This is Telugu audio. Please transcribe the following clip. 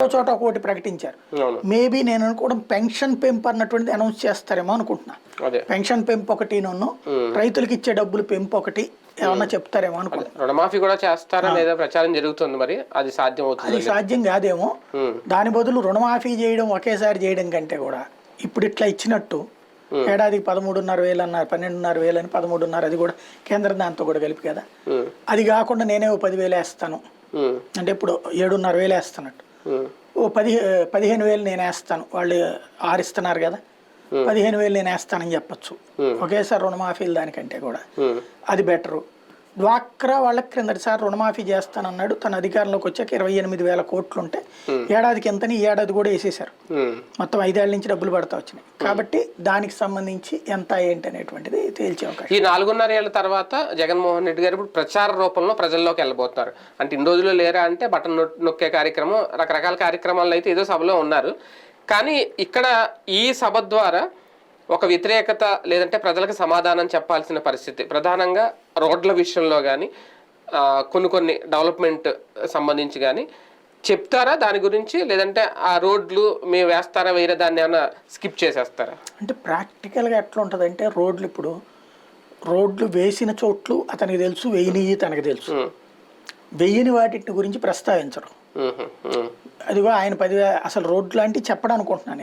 చోట ఒకటి ప్రకటించారు. మేబీ నేను అనుకోవడం పెన్షన్ పెంపు అన్నటువంటిది అనౌన్స్ చేస్తారేమో అనుకుంటున్నా. పెన్షన్ పెంపు ఒకటి రైతులకు ఇచ్చే డబ్బులు పెంపు ఒకటి ఏమన్నా చెప్తారేమో అనుకుంటున్నా. రుణమాఫీ కూడా చేస్తారా లేదా ప్రచారం జరుగుతుంది, మరి అది సాధ్యం అవుతుంది? అది సాధ్యం కాదేమో. దాని బదులు రుణమాఫీ చేయడం ఒకేసారి చేయడం కంటే కూడా ఇప్పుడు ఇట్లా ఇచ్చినట్టు ఏడాదికి 13,500 అన్నారు, 12,500 అని 13,500, అది కూడా కేంద్రం దాంతో కూడా కలిపి కదా. అది కాకుండా నేనే 10,000 వేస్తాను అంటే ఇప్పుడు 7,500 వేస్తున్నట్టు, 15,000 నేను వేస్తాను, వాళ్ళు 6 ఇస్తున్నారు కదా, 15,000 నేను వేస్తానని చెప్పచ్చు ఒకేసారి రుణమాఫీలు. దానికంటే కూడా అది బెటరు. డ్వాక్రా వాళ్ళకి క్రిందటిసారి రుణమాఫీ చేస్తానన్నాడు, తన అధికారంలోకి వచ్చాక 28,000 కోట్లు ఉంటే ఏడాదికి ఎంతని ఈ ఏడాది కూడా వేసేసారు. మొత్తం 5 ఏళ్ల నుంచి డబ్బులు పడతా వచ్చినాయి. కాబట్టి దానికి సంబంధించి ఎంత ఏంటి అనేటువంటిది తేల్చే అవకాశం. ఈ 4.5 ఏళ్ల తర్వాత జగన్మోహన్ రెడ్డి గారు ఇప్పుడు ప్రచార రూపంలో ప్రజల్లోకి వెళ్ళబోతున్నారు. అంటే ఇన్ని రోజులు లేరా అంటే బటన్ నొక్కే కార్యక్రమం, రకరకాల కార్యక్రమాలు అయితే ఏదో సభలో ఉన్నారు. కానీ ఇక్కడ ఈ సభ ద్వారా ఒక వ్యతిరేకత లేదంటే ప్రజలకు సమాధానం చెప్పాల్సిన పరిస్థితి, ప్రధానంగా రోడ్ల విషయంలో కానీ కొన్ని డెవలప్మెంట్ సంబంధించి కానీ చెప్తారా దాని గురించి, లేదంటే ఆ రోడ్లు మేము వేస్తారా వేరే దాన్ని ఏమైనా స్కిప్ చేసేస్తారా? అంటే ప్రాక్టికల్గా ఎట్లా ఉంటుంది అంటే రోడ్లు వేసిన చోట్లు అతనికి తెలుసు, వేయనివి తనకు తెలుసు, వెయ్యని వాటి గురించి ప్రస్తావించడం. అదిగో ఆయన 10,000 అసలు రోడ్లు అంటే చెప్పడం అనుకుంటున్నాను.